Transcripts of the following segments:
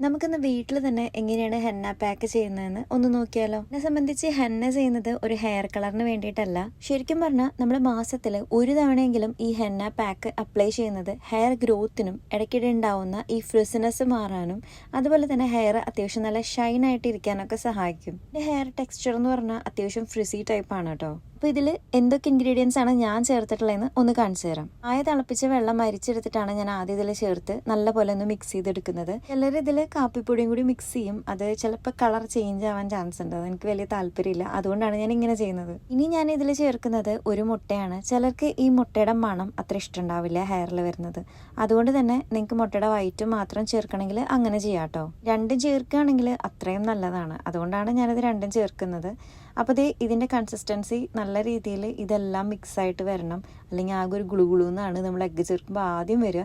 നമുക്കിന്ന് വീട്ടിൽ തന്നെ എങ്ങനെയാണ് ഹെന്ന പാക്ക് ചെയ്യുന്നതെന്ന് ഒന്ന് നോക്കിയാലോ. എന്നെ സംബന്ധിച്ച് ഹെന്ന ചെയ്യുന്നത് ഒരു ഹെയർ കളറിന് വേണ്ടിയിട്ടല്ല. ശരിക്കും പറഞ്ഞാൽ നമ്മൾ മാസത്തിൽ ഒരു തവണയെങ്കിലും ഈ ഹെന്ന പാക്ക് അപ്ലൈ ചെയ്യുന്നത് ഹെയർ ഗ്രോത്തിനും ഇടയ്ക്കിടെ ഉണ്ടാവുന്ന ഈ ഫ്രിസിനെസ് മാറാനും അതുപോലെ തന്നെ ഹെയർ അത്യാവശ്യം നല്ല ഷൈൻ ആയിട്ട് ഇരിക്കാനൊക്കെ സഹായിക്കും. എൻ്റെ ഹെയർ ടെക്സ്ചർ എന്ന് പറഞ്ഞാൽ അത്യാവശ്യം ഫ്രിസി ടൈപ്പാണ് കേട്ടോ. അപ്പോൾ ഇതിൽ എന്തൊക്കെ ഇൻഗ്രീഡിയൻസ് ആണ് ഞാൻ ചേർത്തിട്ടുള്ളതെന്ന് ഒന്ന് കാണിച്ചു തരാം. തിളപ്പിച്ച വെള്ളം അരിച്ചെടുത്തിട്ടാണ് ഞാൻ ആദ്യം ഇതിൽ ചേർത്ത് നല്ലപോലെ ഒന്ന് മിക്സ് ചെയ്തെടുക്കുന്നത്. ചിലർ ഇതിൽ കാപ്പിപ്പൊടിയും കൂടി മിക്സ് ചെയ്യും. അത് ചിലപ്പോൾ കളർ ചേഞ്ച് ആവാൻ ചാൻസ് ഉണ്ട്. അതെനിക്ക് വലിയ താല്പര്യമില്ല, അതുകൊണ്ടാണ് ഞാൻ ഇങ്ങനെ ചെയ്യുന്നത്. ഇനി ഞാൻ ഇതിൽ ചേർക്കുന്നത് ഒരു മുട്ടയാണ്. ചിലർക്ക് ഈ മുട്ടയുടെ മണം അത്ര ഇഷ്ടമുണ്ടാവില്ല ഹെയറിൽ വരുന്നത്. അതുകൊണ്ട് തന്നെ നിങ്ങൾക്ക് മുട്ടയുടെ വൈറ്റ് മാത്രം ചേർക്കണമെങ്കിൽ അങ്ങനെ ചെയ്യാം കേട്ടോ. രണ്ടും ചേർക്കുകയാണെങ്കിൽ അത്രയും നല്ലതാണ്. അതുകൊണ്ടാണ് ഞാനിത് രണ്ടും ചേർക്കുന്നത്. അപ്പോൾ ഇതിൻ്റെ കൺസിസ്റ്റൻസി നല്ല രീതിയിൽ ഇതെല്ലാം മിക്സായിട്ട് വരണം. അല്ലെങ്കിൽ ആകെ ഒരു ഗുളു എന്നാണ് നമ്മൾ എഗ്ഗ് ചേർക്കുമ്പോൾ ആദ്യം വരിക.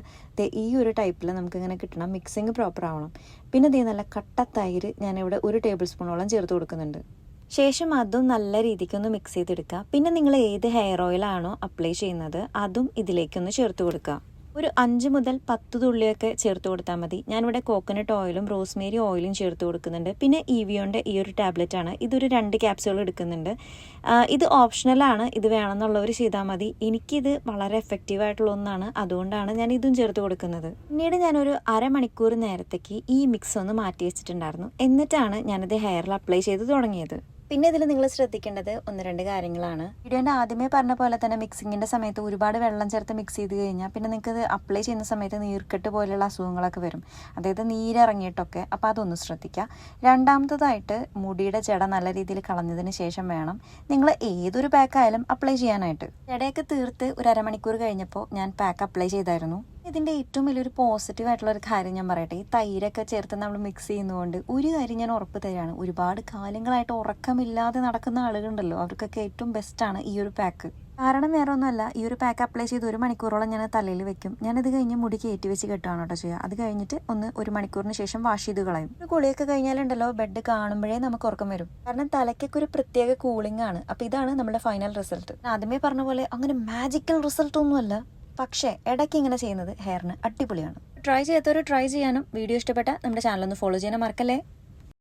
ഈ ഒരു ടൈപ്പിൽ നമുക്കിങ്ങനെ കിട്ടണം. മിക്സിങ് പ്രോപ്പർ ആവണം. പിന്നെ നല്ല കട്ട തൈര് ഞാനിവിടെ 1 ടേബിൾ സ്പൂണോളം ചേർത്ത് കൊടുക്കുന്നുണ്ട്. ശേഷം അതും നല്ല രീതിക്കൊന്ന് മിക്സ് ചെയ്തെടുക്കുക. പിന്നെ നിങ്ങൾ ഏത് ഹെയർ ഓയിലാണോ അപ്ലൈ ചെയ്യുന്നത് അതും ഇതിലേക്കൊന്ന് ചേർത്ത് കൊടുക്കുക. ഒരു 5 മുതൽ 10 തുള്ളിയൊക്കെ ചേർത്ത് കൊടുത്താൽ മതി. ഞാനിവിടെ കോക്കനട്ട് ഓയിലും റോസ്മേരി ഓയിലും ചേർത്ത് കൊടുക്കുന്നുണ്ട്. പിന്നെ ഇവിയോൻ്റെ ഈ ഒരു ടാബ്ലറ്റ് ആണ്. ഇതൊരു 2 ക്യാപ്സ്യൂൾ എടുക്കുന്നുണ്ട്. ഇത് ഓപ്ഷണലാണ്. ഇത് വേണമെന്നുള്ളവർ ചെയ്താൽ മതി. എനിക്കിത് വളരെ എഫക്റ്റീവായിട്ടുള്ള ഒന്നാണ്. അതുകൊണ്ടാണ് ഞാൻ ഇതും ചേർത്ത് കൊടുക്കുന്നത്. പിന്നീട് ഞാനൊരു അരമണിക്കൂർ നേരത്തേക്ക് ഈ മിക്സ് ഒന്ന് മാറ്റി വെച്ചിട്ടുണ്ടായിരുന്നു. എന്നിട്ടാണ് ഞാനിത് ഹെയറിൽ അപ്ലൈ ചെയ്ത് തുടങ്ങിയത്. പിന്നെ ഇതിൽ നിങ്ങൾ ശ്രദ്ധിക്കേണ്ടത് 1-2 കാര്യങ്ങളാണ്. വീഡിയോൻ്റെ ആദ്യമേ പറഞ്ഞ പോലെ തന്നെ മിക്സിങ്ങിൻ്റെ സമയത്ത് ഒരുപാട് വെള്ളം ചേർത്ത് മിക്സ് ചെയ്ത് കഴിഞ്ഞാൽ പിന്നെ നിങ്ങൾക്ക് ഇത് അപ്ലൈ ചെയ്യുന്ന സമയത്ത് നീർക്കെട്ട് പോലെയുള്ള അസുഖങ്ങളൊക്കെ വരും. അതായത് നീരിറങ്ങിയിട്ടൊക്കെ. അപ്പോൾ അതൊന്ന് ശ്രദ്ധിക്കുക. രണ്ടാമത്തതായിട്ട് മുടിയുടെ ജട നല്ല രീതിയിൽ കളഞ്ഞതിന് ശേഷം വേണം നിങ്ങൾ ഏതൊരു പാക്കായാലും അപ്ലൈ ചെയ്യാനായിട്ട്. ജടയൊക്കെ തീർത്ത് ഒരു അരമണിക്കൂർ കഴിഞ്ഞപ്പോൾ ഞാൻ പാക്ക് അപ്ലൈ ചെയ്തായിരുന്നു. ഇതിൻ്റെ ഏറ്റവും വലിയൊരു പോസിറ്റീവ് ആയിട്ടുള്ള ഒരു കാര്യം ഞാൻ പറയട്ടെ. ഈ തൈരൊക്കെ ചേർത്ത് നമ്മൾ മിക്സ് ചെയ്യുന്നതുകൊണ്ട് ഒരു കാര്യം ഞാൻ ഉറപ്പ് തരാണ്. ഒരുപാട് കാലങ്ങളായിട്ട് ഉറക്കമില്ലാതെ നടക്കുന്ന ആളുകളുണ്ടല്ലോ, അവർക്കൊക്കെ ഏറ്റവും ബെസ്റ്റാണ് ഈ ഒരു പാക്ക്. കാരണം വേറെ ഒന്നുമല്ല, ഈ ഒരു പാക്ക് അപ്ലൈ ചെയ്ത് 1 മണിക്കൂറോളം ഞാൻ തലയിൽ വെക്കും. ഞാനത് കഴിഞ്ഞ് മുടി കയറ്റി വെച്ച് കെട്ടുകയാണ് കേട്ടോ ചെയ്യുക. അത് കഴിഞ്ഞിട്ട് 1 മണിക്കൂറിന് ശേഷം വാഷ് ചെയ്ത് കളയും. ഒരു കുളിയൊക്കെ കഴിഞ്ഞാലുണ്ടല്ലോ ബെഡ് കാണുമ്പോഴേ നമുക്ക് ഉറക്കം വരും. കാരണം തലയ്ക്കൊക്കെ ഒരു പ്രത്യേക കൂളിംഗ് ആണ്. അപ്പോൾ ഇതാണ് നമ്മുടെ ഫൈനൽ റിസൾട്ട്. ആദ്യമേ പറഞ്ഞ പോലെ അങ്ങനെ മാജിക്കൽ റിസൾട്ട് ഒന്നുമല്ല, പക്ഷേ ഇടയ്ക്ക് ഇങ്ങനെ ചെയ്യുന്നത് ഹെയറിന് അടിപൊളിയാണ്. ട്രൈ ചെയ്യാത്തവർ ട്രൈ ചെയ്യാനും വീഡിയോ ഇഷ്ടപ്പെട്ട നമ്മുടെ ചാനൽ ഒന്ന് ഫോളോ ചെയ്യാനും മറക്കല്ലേ.